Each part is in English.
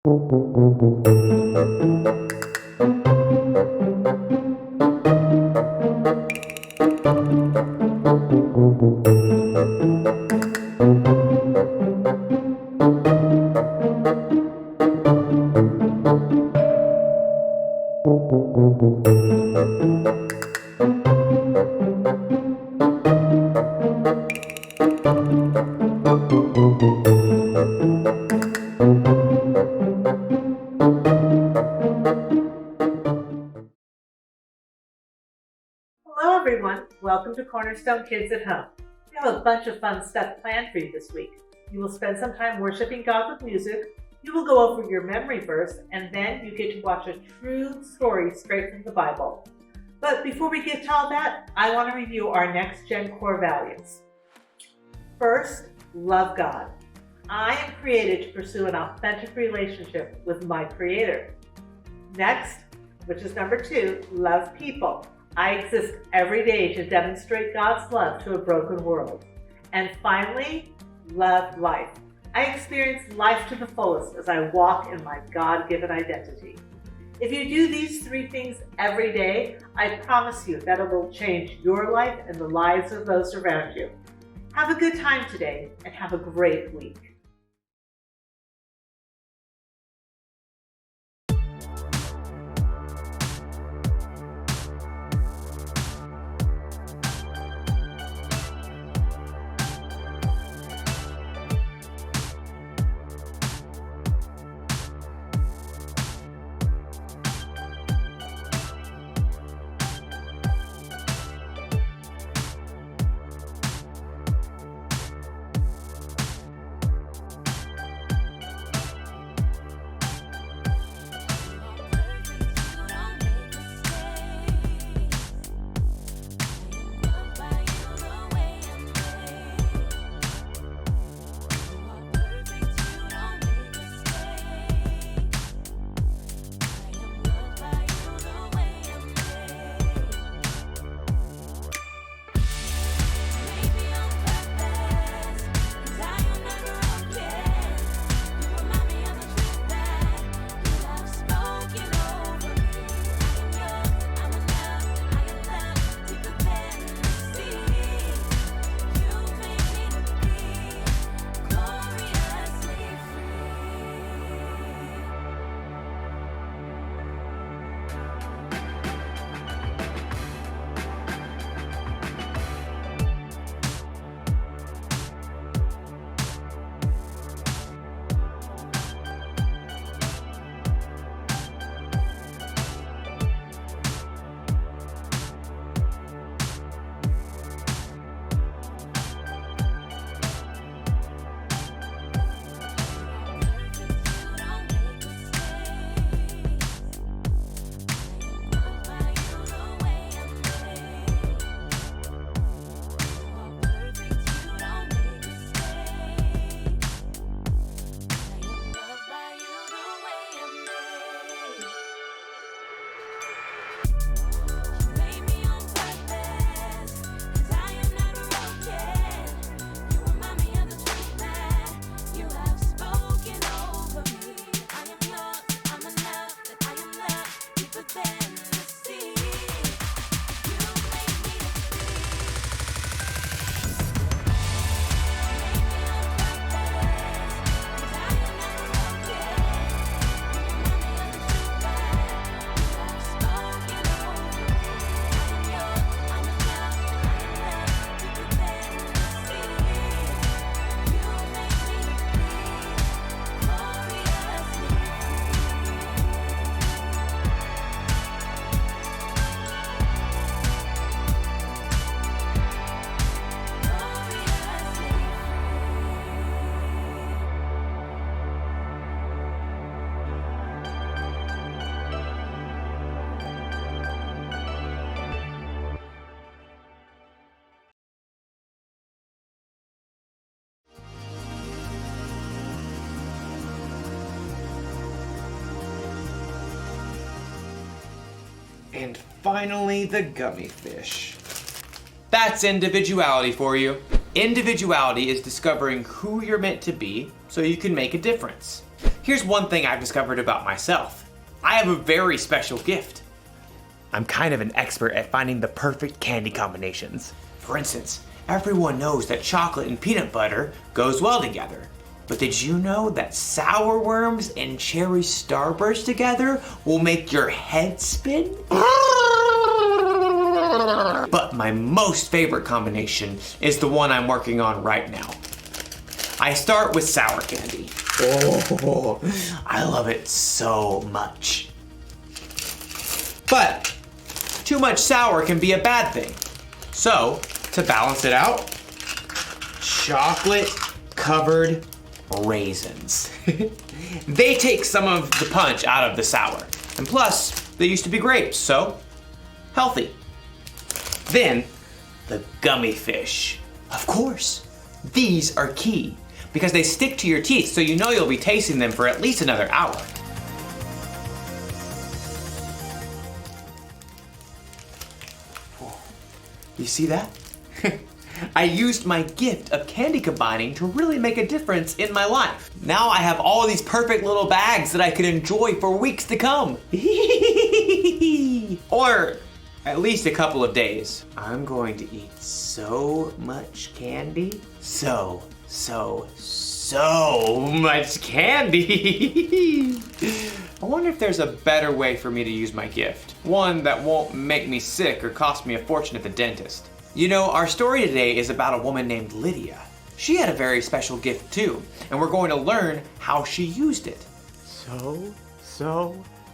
Hello everyone, welcome to Cornerstone Kids at Home. We have a bunch of fun stuff planned for you this week. You will spend some time worshiping God with music, you will go over your memory verse, and then you get to watch a true story straight from the Bible. But before we get to all that, I want to review our Next Gen core values. First, love God. I am created to pursue an authentic relationship with my Creator. Next, which is number 2, love people. I exist every day to demonstrate God's love to a broken world. And finally, love life. I experience life to the fullest as I walk in my God-given identity. If you do these 3 things every day, I promise you that it will change your life and the lives of those around you. Have a good time today and have a great week. And finally, the gummy fish. That's individuality for you. Individuality is discovering who you're meant to be so you can make a difference. Here's one thing I've discovered about myself. I have a very special gift. I'm kind of an expert at finding the perfect candy combinations. For instance, everyone knows that chocolate and peanut butter goes well together. But did you know that sour worms and cherry starburst together will make your head spin? But my most favorite combination is the one I'm working on right now. I start with sour candy. Oh, I love it so much. But too much sour can be a bad thing. So, to balance it out, chocolate covered raisins. They take some of the punch out of the sour. And plus, they used to be grapes, so healthy. Then, the gummy fish. Of course, these are key because they stick to your teeth, so you know you'll be tasting them for at least another hour. You see that? I used my gift of candy combining to really make a difference in my life. Now I have all these perfect little bags that I could enjoy for weeks to come. Or at least a couple of days. I'm going to eat so much candy. So much candy. I wonder if there's a better way for me to use my gift. One that won't make me sick or cost me a fortune at the dentist. You know, our story today is about a woman named Lydia. She had a very special gift too, and we're going to learn how she used it.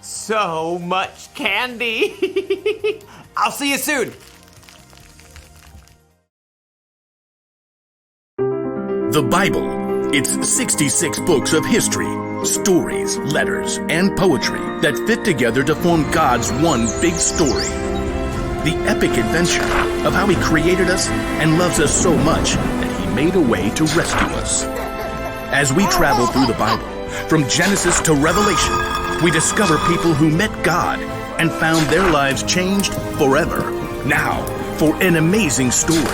So much candy. I'll see you soon. The Bible. It's 66 books of history, stories, letters, and poetry that fit together to form God's one big story. The epic adventure of how He created us and loves us so much that He made a way to rescue us. As we travel through the Bible, from Genesis to Revelation, we discover people who met God and found their lives changed forever. Now, for an amazing story,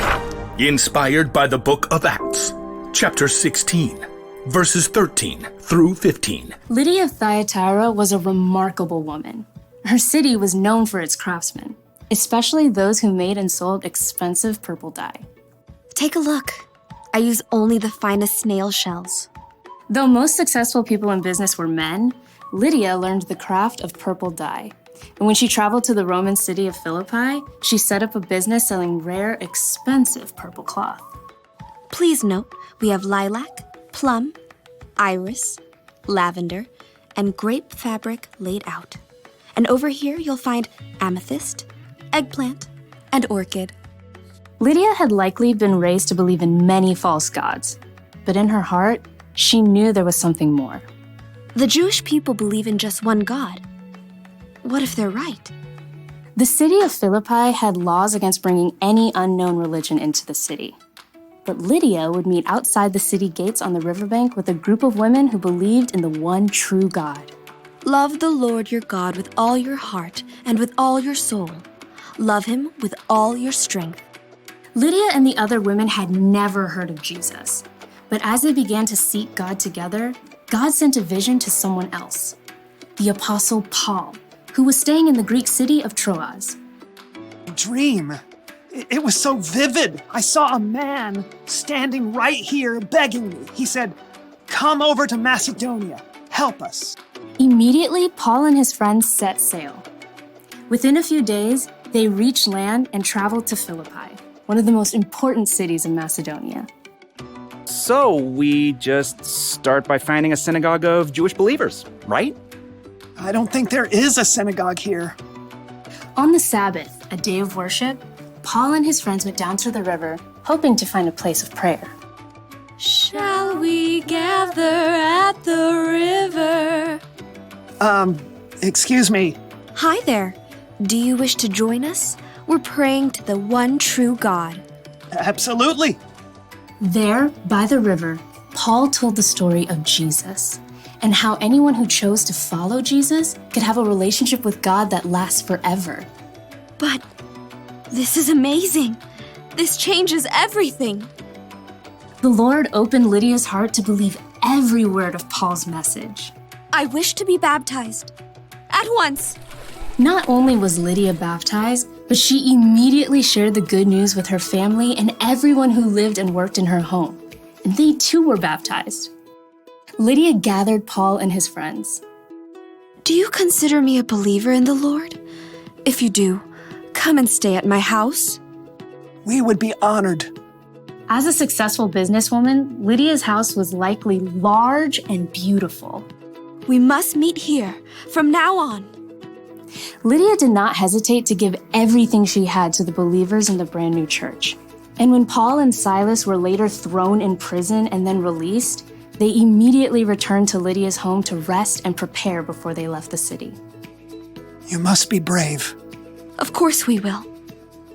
inspired by the book of Acts, chapter 16, verses 13 through 15. Lydia of Thyatira was a remarkable woman. Her city was known for its craftsmen, especially those who made and sold expensive purple dye. Take a look. I use only the finest snail shells. Though most successful people in business were men, Lydia learned the craft of purple dye. And when she traveled to the Roman city of Philippi, she set up a business selling rare, expensive purple cloth. Please note, we have lilac, plum, iris, lavender, and grape fabric laid out. And over here you'll find amethyst, eggplant, and orchid. Lydia had likely been raised to believe in many false gods, but in her heart, she knew there was something more. The Jewish people believe in just one God. What if they're right? The city of Philippi had laws against bringing any unknown religion into the city. But Lydia would meet outside the city gates on the riverbank with a group of women who believed in the one true God. Love the Lord your God with all your heart and with all your soul. Love Him with all your strength. Lydia and the other women had never heard of Jesus. But as they began to seek God together, God sent a vision to someone else, the Apostle Paul, who was staying in the Greek city of Troas. Dream. It was so vivid. I saw a man standing right here begging me. He said, "Come over to Macedonia. Help us." Immediately, Paul and his friends set sail. Within a few days, they reached land and traveled to Philippi, one of the most important cities in Macedonia. So we just start by finding a synagogue of Jewish believers, right? I don't think there is a synagogue here. On the Sabbath, a day of worship, Paul and his friends went down to the river, hoping to find a place of prayer. Shall we gather at the river? Excuse me. Hi there. Do you wish to join us? We're praying to the one true God. Absolutely. There, by the river, Paul told the story of Jesus and how anyone who chose to follow Jesus could have a relationship with God that lasts forever. But this is amazing. This changes everything. The Lord opened Lydia's heart to believe every word of Paul's message. I wish to be baptized. At once. Not only was Lydia baptized, but she immediately shared the good news with her family and everyone who lived and worked in her home. And they too were baptized. Lydia gathered Paul and his friends. Do you consider me a believer in the Lord? If you do, come and stay at my house. We would be honored. As a successful businesswoman, Lydia's house was likely large and beautiful. We must meet here from now on. Lydia did not hesitate to give everything she had to the believers in the brand new church. And when Paul and Silas were later thrown in prison and then released, they immediately returned to Lydia's home to rest and prepare before they left the city. You must be brave. Of course we will.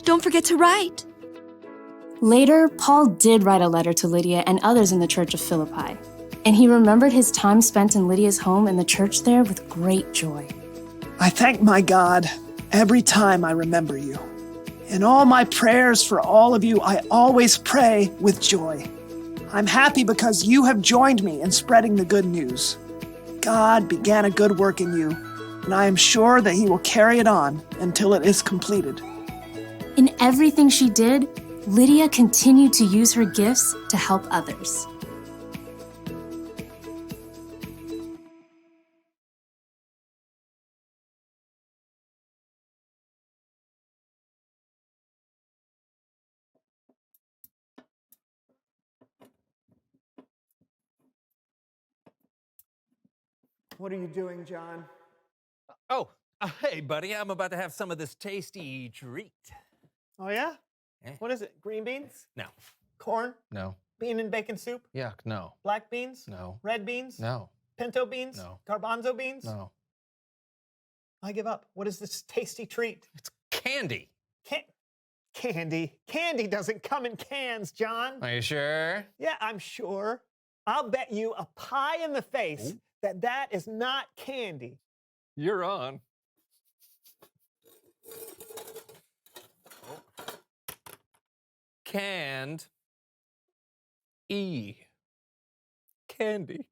Don't forget to write. Later, Paul did write a letter to Lydia and others in the church of Philippi, and he remembered his time spent in Lydia's home and the church there with great joy. I thank my God every time I remember you. In all my prayers for all of you, I always pray with joy. I'm happy because you have joined me in spreading the good news. God began a good work in you, and I am sure that he will carry it on until it is completed. In everything she did, Lydia continued to use her gifts to help others. What are you doing, John? Oh, hey, buddy, I'm about to have some of this tasty treat. Oh, yeah? Eh? What is it? Green beans? No, Corn? no, Bean and bacon soup? yuck, no, Black beans? no, Red beans? no, Pinto beans? No. Garbanzo beans? no. I give up. What is this tasty treat? It's candy. Candy. Candy doesn't come in cans, John. Are you sure? Yeah, I'm sure. I'll bet you a pie in the face that is not candy. You're on. Canned candy.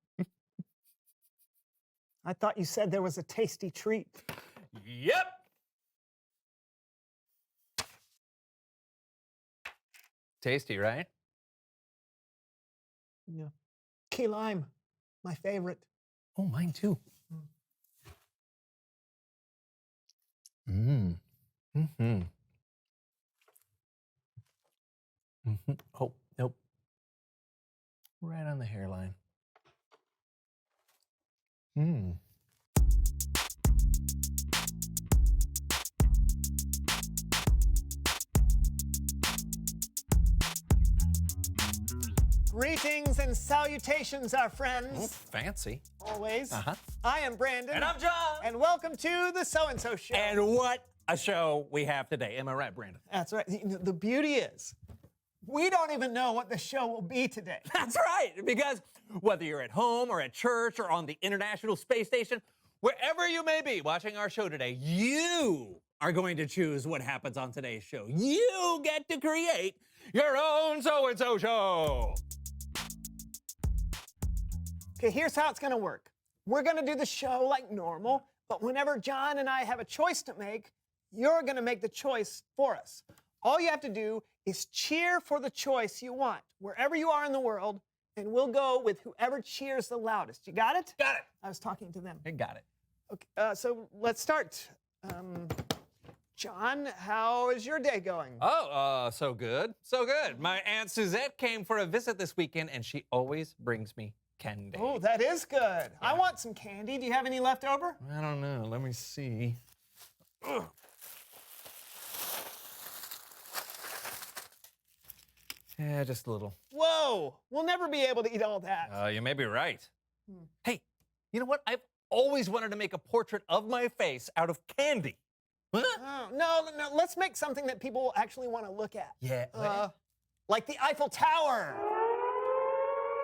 I thought you said there was a tasty treat. Yep. Tasty, right? Yeah. Key lime, my favorite. Oh, mine too. Mm. Mm-hmm. Mm-hmm. Oh, nope. Right on the hairline. Mm. Greetings and salutations, our Oh, friends. fancy. Always. Uh-huh. I am Brandon. And I'm John. And welcome to the So-and-So Show. And what a show we have today. Am I right, Brandon? That's right. The beauty is, we don't even know what the show will be today. That's right, because whether you're at home or at church or on the International Space Station, wherever you may be watching our show today, you are going to choose what happens on today's show. You get to create your own So-and-So show. Okay, here's how it's gonna work. We're gonna do the show like normal, but whenever John and I have a choice to make, you're gonna make the choice for us. All you have to do is cheer for the choice you want, wherever you are in the world, and we'll go with whoever cheers the loudest. You got it? Got it. I was talking to them. I got it. Okay, so let's start. John, how is your day going? Oh, so good. So good. My Aunt Suzette came for a visit this weekend, and she always brings me candy. Oh, that is good. I want some candy. Do you have any left over? I don't know. Let me see. Ugh. Yeah, just a little. Whoa, we'll never be able to eat all that. You may be right. Hey, you know what? I've always wanted to make a portrait of my face out of candy. Huh? Oh, no, let's make something that people will actually want to look at. Yeah. Like the Eiffel Tower.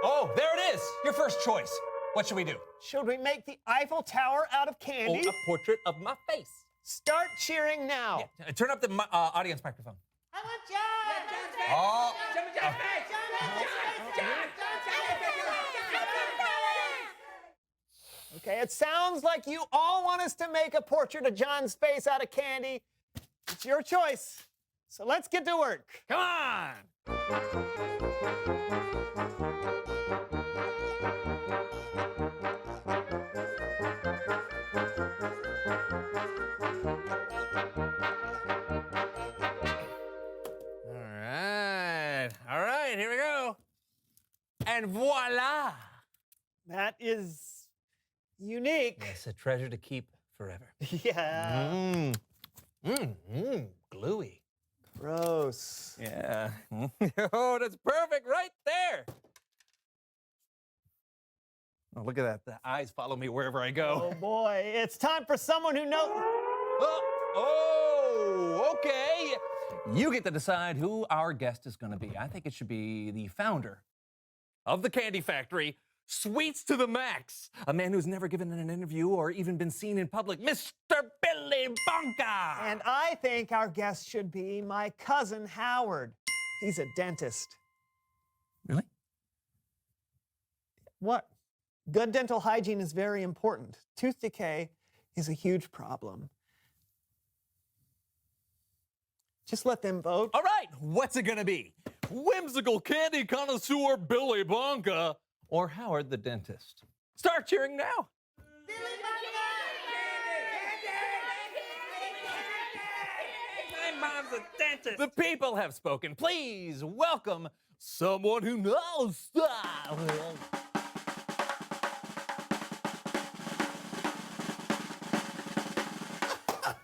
Oh, there it is. Your first choice. What should we do? Should we make the Eiffel Tower out of Oh, candy? a portrait of my face. Start cheering now. Yeah, turn up the audience microphone. I want John! Oh. Okay, it sounds like you all want us to make a portrait of John's face out of candy. It's your choice. So let's get to work. Come on! All right, here we go. And voila! That is unique. It's a treasure to keep forever. Yeah. Gluey. Gross. Yeah. Oh, that's perfect right there. Oh, look at that. The eyes follow me wherever I go. Oh boy, it's time for someone who knows. Oh, okay. You get to decide who our guest is going to be. I think it should be the founder of the candy factory, Sweets to the Max, a man who's never given an interview or even been seen in public, Mr. Billy Bonka. And I think our guest should be my cousin Howard. He's a dentist. Really? What? Good dental hygiene is very important. Tooth decay is a huge problem. Just let them vote. All right, what's it gonna be? Whimsical candy connoisseur Billy Bonka or Howard the dentist? Start cheering now. My mom's a dentist. The people have spoken. Please welcome someone who knows style.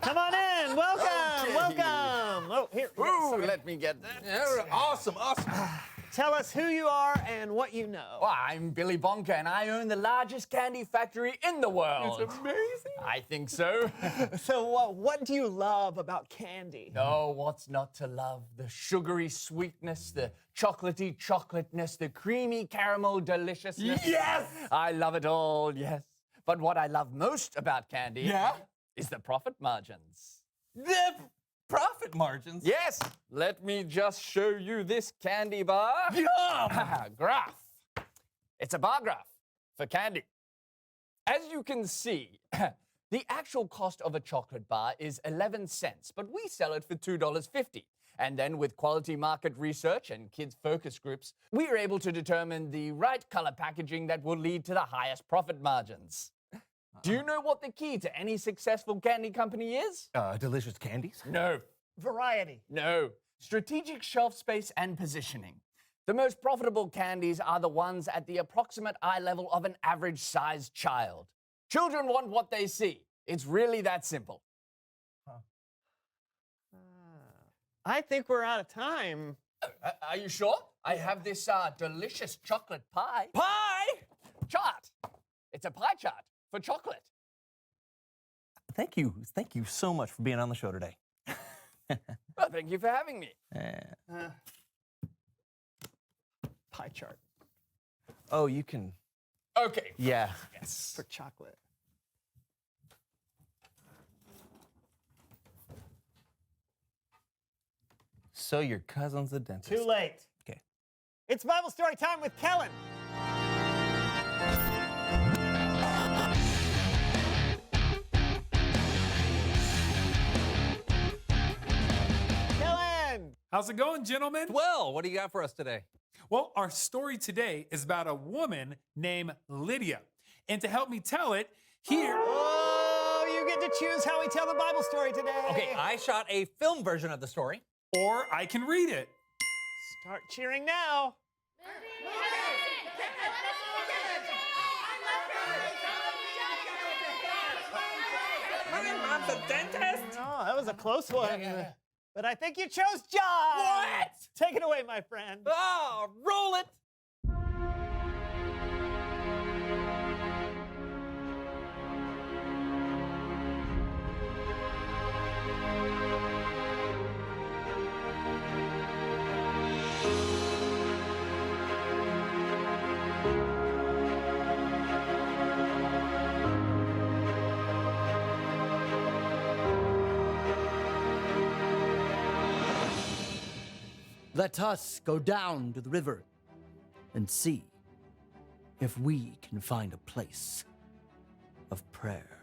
Come on in. Welcome. Okay. Welcome. Oh, here. Ooh, sorry. let me get that. Awesome. Tell us who you are and what you know. Well, I'm Billy Bonka, and I own the largest candy factory in the world. It's amazing. I think so. So, what do you love about candy? Oh, what's not to love? The sugary sweetness, the chocolatey chocolateness, the creamy caramel deliciousness. Yes! I love it all, yes. But what I love most about candy is the profit margins. The profit margins. Yes, let me just show you this candy bar. Yum! Graph. It's a bar graph for candy. As you can see, the actual cost of a chocolate bar is 11 cents, but we sell it for $2.50. And then with quality market research and kids focus groups, we are able to determine the right color packaging that will lead to the highest profit margins. Do you know what the key to any successful candy company is? Delicious candies. No. Variety. No. Strategic shelf space and positioning. The most profitable candies are the ones at the approximate eye level of an average sized child. Children want what they see. It's really that simple. I think we're out of time. Are you sure? I have this delicious chocolate pie. Pie! Chart. It's a pie chart for chocolate. Thank you so much for being on the show today. Well, thank you for having me. Pie chart Oh, you can. Okay. Yeah. Yes. for chocolate. So your cousin's a dentist. Too late. Okay. It's Bible story time with Kellen. Kellen! How's it going, gentlemen? Well, what do you got for us today? Well, our story today is about a woman named Lydia. And to help me tell it, here. Oh, you get to choose how we tell the Bible story today. Okay, I shot a film version of the story. Or I can read it. Start cheering now. Mom's a dentist? Oh, that was a close one. But I think you chose John. What? Take it away, my friend. Oh, roll it. Let us go down to the river and see if we can find a place of prayer.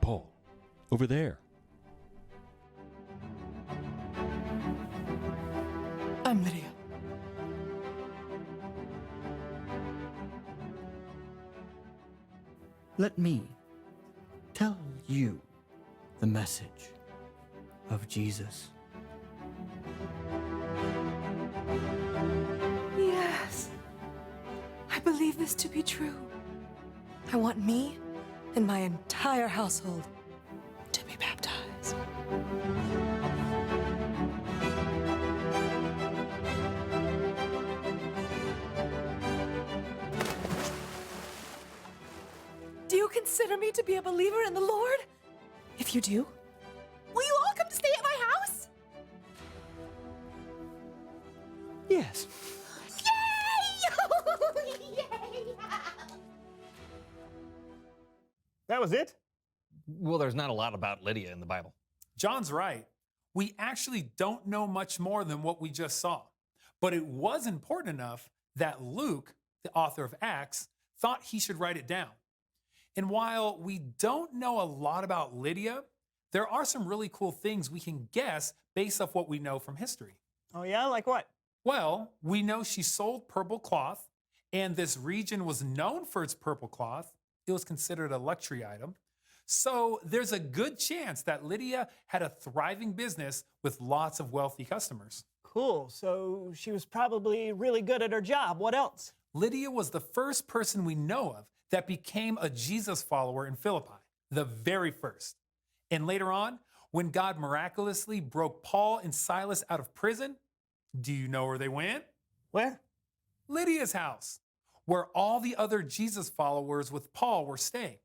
Paul, over there. I'm Lydia. Let me tell you the message of Jesus. Yes. I believe this to be true. I want me and my entire household to be baptized. Do you consider me to be a believer in the Lord? If you do, will you all come to stay at my house? Yes. That was it? Well, there's not a lot about Lydia in the Bible. John's right. We actually don't know much more than what we just saw. But it was important enough that Luke, the author of Acts, thought he should write it down. And while we don't know a lot about Lydia, there are some really cool things we can guess based off what we know from history. Oh, yeah? Like what? Well, we know she sold purple cloth, and this region was known for its purple cloth. It was considered a luxury item. So there's a good chance that Lydia had a thriving business with lots of wealthy customers. Cool. So she was probably really good at her job. What else? Lydia was the first person we know of that became a Jesus follower in Philippi, the very first. And later on, when God miraculously broke Paul and Silas out of prison, do you know where they went? Where? Lydia's house, where all the other Jesus followers with Paul were staying.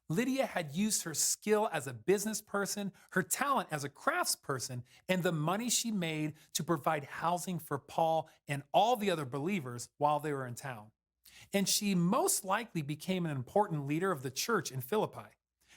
Lydia had used her skill as a business person, her talent as a craftsperson, and the money she made to provide housing for Paul and all the other believers while they were in town. And she most likely became an important leader of the church in Philippi.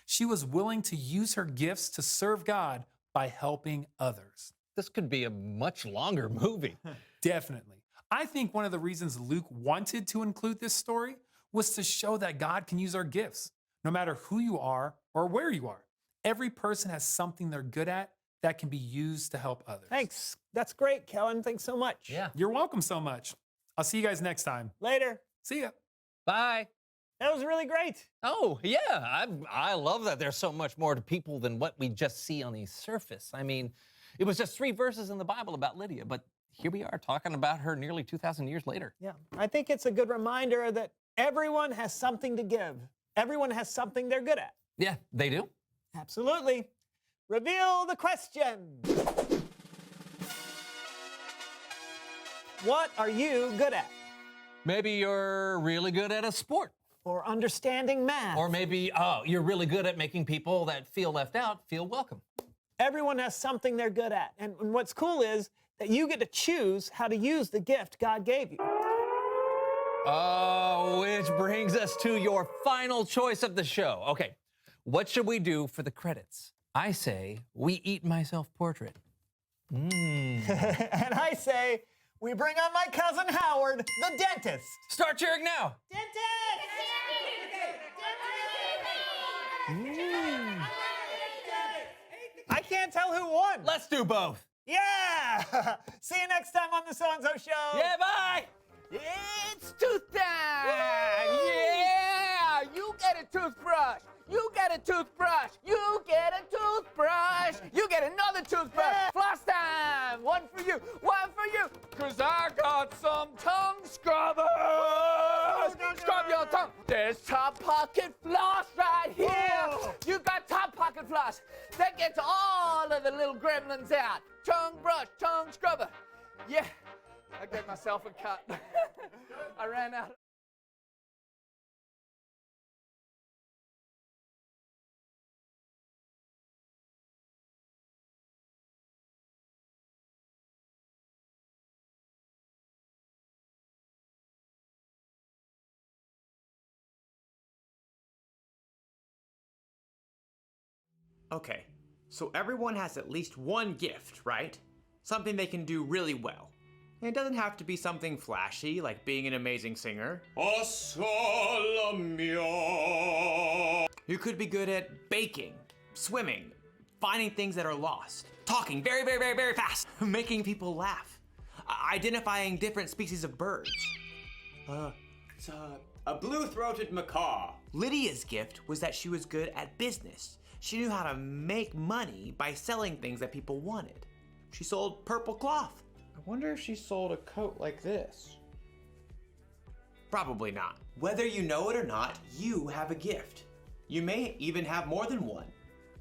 She was willing to use her gifts to serve God by helping others. This could be a much longer movie. Definitely. I think one of the reasons Luke wanted to include this story was to show that God can use our gifts, no matter who you are or where you are. Every person has something they're good at that can be used to help others. Thanks. That's great, Kellen. Thanks so much. Yeah. You're welcome so much. I'll see you guys next time. Later. See ya. Bye. That was really great. Oh, yeah. I love that there's so much more to people than what we just see on the surface. I mean, it was just 3 verses in the Bible about Lydia, but here we are talking about her nearly 2,000 years later. Yeah. I think it's a good reminder that everyone has something to give. Everyone has something they're good at. Yeah, they do. Absolutely. Reveal the question. What are you good at? Maybe you're really good at a sport. Or understanding math. Or maybe, you're really good at making people that feel left out feel welcome. Everyone has something they're good at. And what's cool is that you get to choose how to use the gift God gave you. Oh, which brings us to your final choice of the show. Okay, what should we do for the credits? I say we eat my self-portrait. And I say we bring on my cousin Howard, the dentist. Start cheering now. I can't tell who won. Let's do both. Yeah! See you next time on the So-and-So Show. Yeah, bye. It's tooth time! Yeah! You get a toothbrush! You get a toothbrush! You get a toothbrush! You get another toothbrush! Yeah. Floss time! One for you! One for you! 'Cause I got some tongue scrubbers! Scrub your tongue! There's Top Pocket Floss right here! Oh. You got Top Pocket Floss! That gets all of the little gremlins out! Tongue brush, tongue scrubber! Yeah! I gave myself a cut. I ran out. Okay, so everyone has at least one gift, right? Something they can do really well. And it doesn't have to be something flashy, like being an amazing singer. You could be good at baking, swimming, finding things that are lost, talking very, very, very, very fast, making people laugh, identifying different species of birds. It's a blue-throated macaw. Lydia's gift was that she was good at business. She knew how to make money by selling things that people wanted. She sold purple cloth. I wonder if she sold a coat like this. Probably not. Whether you know it or not, you have a gift. You may even have more than one.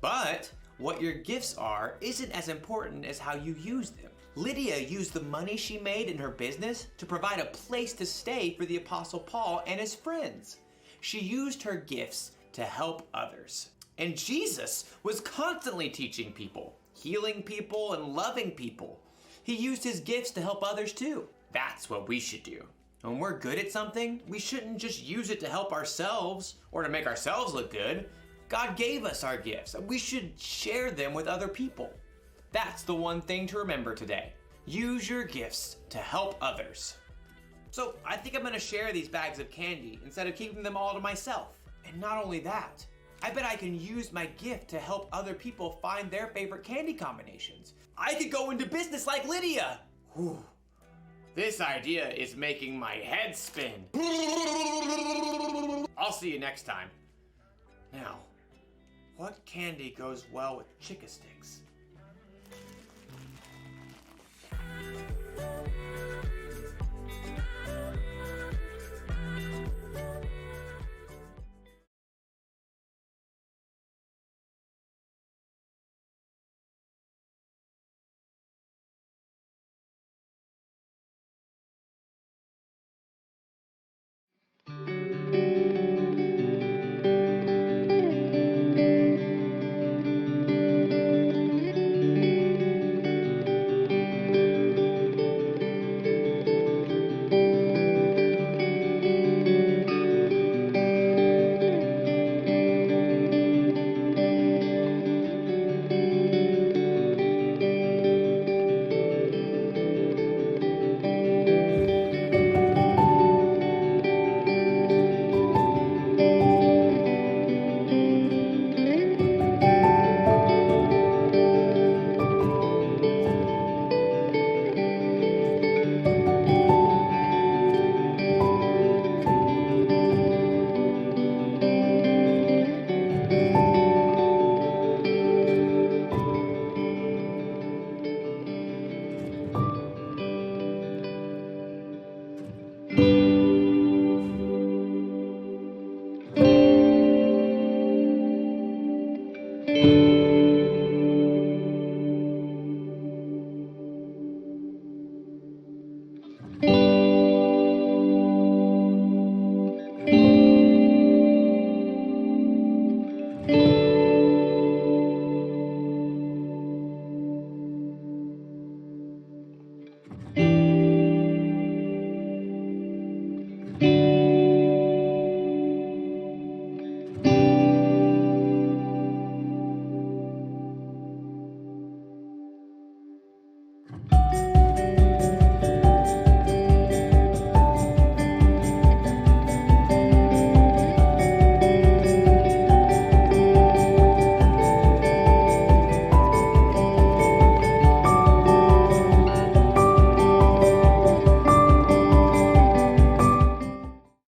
But what your gifts are isn't as important as how you use them. Lydia used the money she made in her business to provide a place to stay for the Apostle Paul and his friends. She used her gifts to help others. And Jesus was constantly teaching people, healing people, and loving people. He used his gifts to help others too. That's what we should do. When we're good at something, we shouldn't just use it to help ourselves or to make ourselves look good. God gave us our gifts, and we should share them with other people. That's the one thing to remember today. Use your gifts to help others. So I think I'm gonna share these bags of candy instead of keeping them all to myself. And not only that, I bet I can use my gift to help other people find their favorite candy combinations. I could go into business like Lydia. Whew. This idea is making my head spin. I'll see you next time. Now, what candy goes well with Chick-a-Sticks?